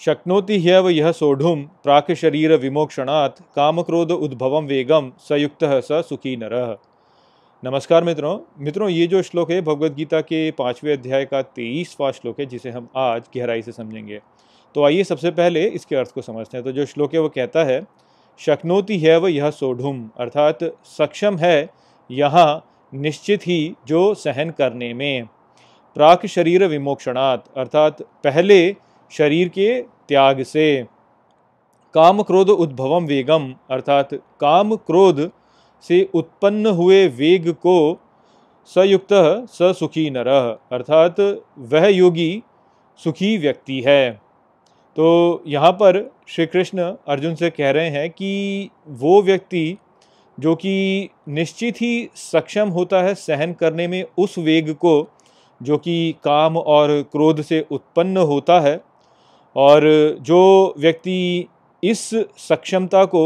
शक्नोति ह्यव यः सोढुं प्राक् शरीर विमोक्षणात् कामक्रोध उद्भवम वेगम सयुक्तः स सुखी नरः। नमस्कार मित्रों, ये जो श्लोक है भगवद गीता के 5वें अध्याय का 23वां श्लोक है, जिसे हम आज गहराई से समझेंगे। तो आइए सबसे पहले इसके अर्थ को समझते हैं। तो जो श्लोक है वो कहता है, शक्नोति ह्यव यः सोढुं, अर्थात सक्षम है यहाँ निश्चित ही जो सहन करने में, प्राक शरीर विमोक्षणात्, अर्थात पहले शरीर के त्याग से, काम क्रोध उद्भवम वेगम, अर्थात काम क्रोध से उत्पन्न हुए वेग को, सयुक्त स सुखी नरः, अर्थात वह योगी सुखी व्यक्ति है। तो यहाँ पर श्री कृष्ण अर्जुन से कह रहे हैं कि वो व्यक्ति जो कि निश्चित ही सक्षम होता है सहन करने में उस वेग को जो कि काम और क्रोध से उत्पन्न होता है, और जो व्यक्ति इस सक्षमता को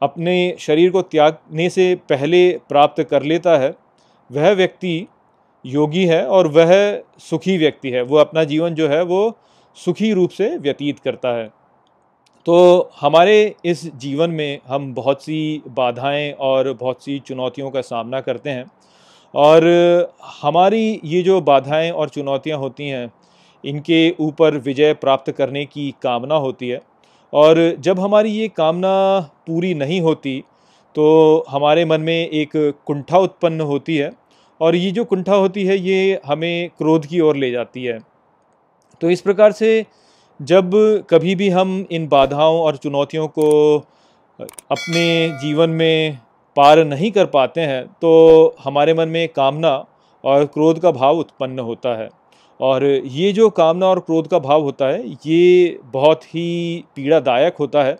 अपने शरीर को त्यागने से पहले प्राप्त कर लेता है, वह व्यक्ति योगी है और वह सुखी व्यक्ति है। वो अपना जीवन जो है वो सुखी रूप से व्यतीत करता है। तो हमारे इस जीवन में हम बहुत सी बाधाएं और बहुत सी चुनौतियों का सामना करते हैं, और हमारी ये जो बाधाएं और चुनौतियां होती हैं, इनके ऊपर विजय प्राप्त करने की कामना होती है। और जब हमारी ये कामना पूरी नहीं होती तो हमारे मन में एक कुंठा उत्पन्न होती है, और ये जो कुंठा होती है ये हमें क्रोध की ओर ले जाती है। तो इस प्रकार से जब कभी भी हम इन बाधाओं और चुनौतियों को अपने जीवन में पार नहीं कर पाते हैं, तो हमारे मन में कामना और क्रोध का भाव उत्पन्न होता है। और ये जो कामना और क्रोध का भाव होता है ये बहुत ही पीड़ादायक होता है,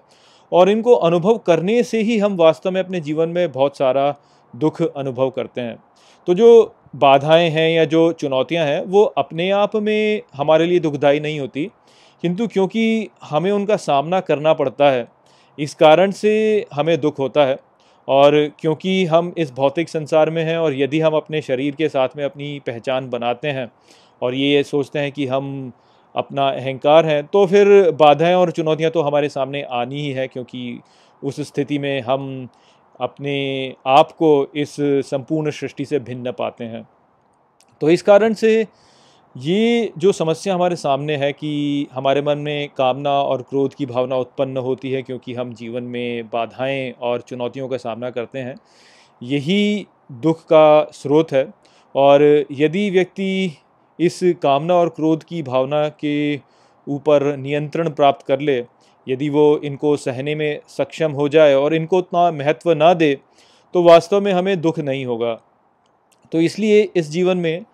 और इनको अनुभव करने से ही हम वास्तव में अपने जीवन में बहुत सारा दुख अनुभव करते हैं। तो जो बाधाएं हैं या जो चुनौतियां हैं वो अपने आप में हमारे लिए दुखदाई नहीं होती, किंतु क्योंकि हमें उनका सामना करना पड़ता है, इस कारण से हमें दुख होता है। और क्योंकि हम इस भौतिक संसार में हैं, और यदि हम अपने शरीर के साथ में अपनी पहचान बनाते हैं और ये सोचते हैं कि हम अपना अहंकार हैं, तो फिर बाधाएं और चुनौतियां तो हमारे सामने आनी ही है, क्योंकि उस स्थिति में हम अपने आप को इस संपूर्ण सृष्टि से भिन्न पाते हैं। तो इस कारण से ये जो समस्या हमारे सामने है कि हमारे मन में कामना और क्रोध की भावना उत्पन्न होती है, क्योंकि हम जीवन में बाधाएं और चुनौतियों का सामना करते हैं, यही दुख का स्रोत है। और यदि व्यक्ति इस कामना और क्रोध की भावना के ऊपर नियंत्रण प्राप्त कर ले, यदि वो इनको सहने में सक्षम हो जाए और इनको उतना महत्व ना दे, तो वास्तव में हमें दुख नहीं होगा। तो इसलिए इस जीवन में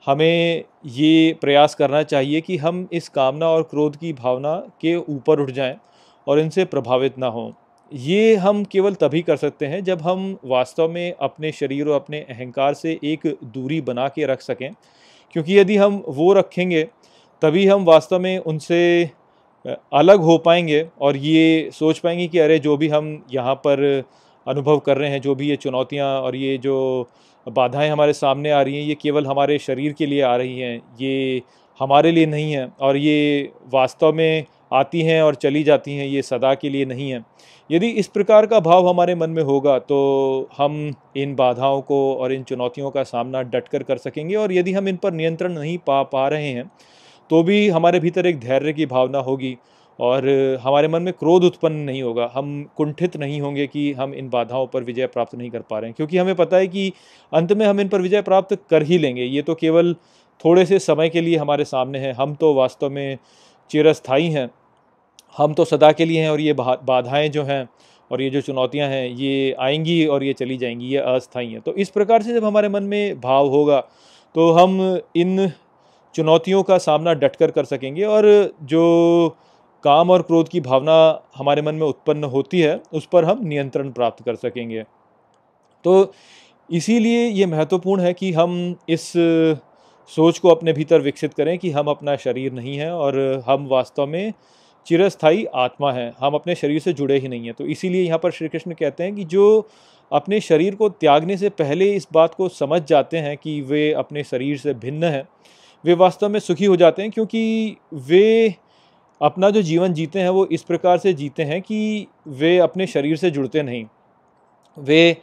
हमें ये प्रयास करना चाहिए कि हम इस कामना और क्रोध की भावना के ऊपर उठ जाएं और इनसे प्रभावित ना हों। ये हम केवल तभी कर सकते हैं जब हम वास्तव में अपने शरीर और अपने अहंकार से एक दूरी बना के रख सकें, क्योंकि यदि हम वो रखेंगे तभी हम वास्तव में उनसे अलग हो पाएंगे और ये सोच पाएंगे कि अरे, जो भी हम यहाँ पर अनुभव कर रहे हैं, जो भी ये चुनौतियाँ और ये जो बाधाएं हमारे सामने आ रही हैं, ये केवल हमारे शरीर के लिए आ रही हैं, ये हमारे लिए नहीं है, और ये वास्तव में आती हैं और चली जाती हैं, ये सदा के लिए नहीं है। यदि इस प्रकार का भाव हमारे मन में होगा तो हम इन बाधाओं को और इन चुनौतियों का सामना डटकर कर सकेंगे, और यदि हम इन पर नियंत्रण नहीं पा रहे हैं तो भी हमारे भीतर एक धैर्य की भावना होगी और हमारे मन में क्रोध उत्पन्न नहीं होगा। हम कुंठित नहीं होंगे कि हम इन बाधाओं पर विजय प्राप्त नहीं कर पा रहे हैं, क्योंकि हमें पता है कि अंत में हम इन पर विजय प्राप्त कर ही लेंगे। ये तो केवल थोड़े से समय के लिए हमारे सामने है, हम तो वास्तव में चिरस्थायी हैं, हम तो सदा के लिए हैं, और ये बाधाएं जो हैं और ये जो चुनौतियां हैं ये आएंगी और ये चली जाएंगी, ये अस्थायी हैं। तो इस प्रकार से जब हमारे मन में भाव होगा तो हम इन चुनौतियों का सामना डटकर कर सकेंगे, और जो काम और क्रोध की भावना हमारे मन में उत्पन्न होती है उस पर हम नियंत्रण प्राप्त कर सकेंगे। तो इसीलिए ये महत्वपूर्ण है कि हम इस सोच को अपने भीतर विकसित करें कि हम अपना शरीर नहीं हैं और हम वास्तव में चिरस्थायी आत्मा हैं, हम अपने शरीर से जुड़े ही नहीं हैं। तो इसीलिए यहाँ पर श्री कृष्ण कहते हैं कि जो अपने शरीर को त्यागने से पहले इस बात को समझ जाते हैं कि वे अपने शरीर से भिन्न हैं, वे वास्तव में सुखी हो जाते हैं, क्योंकि वे अपना जो जीवन जीते हैं वो इस प्रकार से जीते हैं कि वे अपने शरीर से जुड़ते नहीं, वे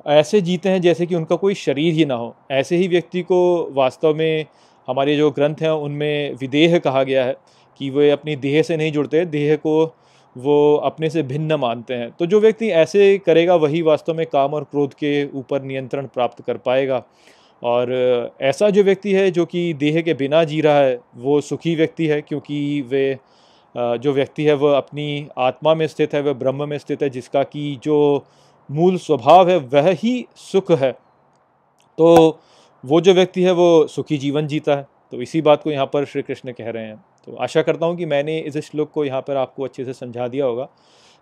ऐसे जीते हैं जैसे कि उनका कोई शरीर ही ना हो। ऐसे ही व्यक्ति को वास्तव में हमारे जो ग्रंथ हैं उनमें विदेह कहा गया है कि वे अपनी देह से नहीं जुड़ते, देह को वो अपने से भिन्न मानते हैं। तो जो व्यक्ति ऐसे करेगा वही वास्तव में काम और क्रोध के ऊपर नियंत्रण प्राप्त कर पाएगा। और ऐसा जो व्यक्ति है जो कि देह के बिना जी रहा है वो सुखी व्यक्ति है, क्योंकि वे जो व्यक्ति है वह अपनी आत्मा में स्थित है, वह ब्रह्म में स्थित है, जिसका कि जो मूल स्वभाव है वह ही सुख है। तो वो जो व्यक्ति है वो सुखी जीवन जीता है। तो इसी बात को यहाँ पर श्री कृष्ण कह रहे हैं। तो आशा करता हूँ कि मैंने इस श्लोक को यहाँ पर आपको अच्छे से समझा दिया होगा।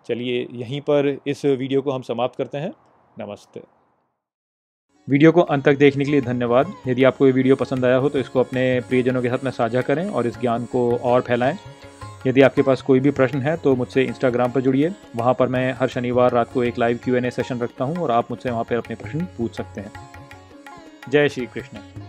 चलिए यहीं पर इस वीडियो को हम समाप्त करते हैं। नमस्ते। वीडियो को अंत तक देखने के लिए धन्यवाद। यदि आपको ये वीडियो पसंद आया हो तो इसको अपने प्रियजनों के साथ में साझा करें और इस ज्ञान को और फैलाएं। यदि आपके पास कोई भी प्रश्न है तो मुझसे इंस्टाग्राम पर जुड़िए। वहाँ पर मैं हर शनिवार रात को एक लाइव Q&A सेशन रखता हूँ और आप मुझसे वहाँ पर अपने प्रश्न पूछ सकते हैं। जय श्री कृष्ण।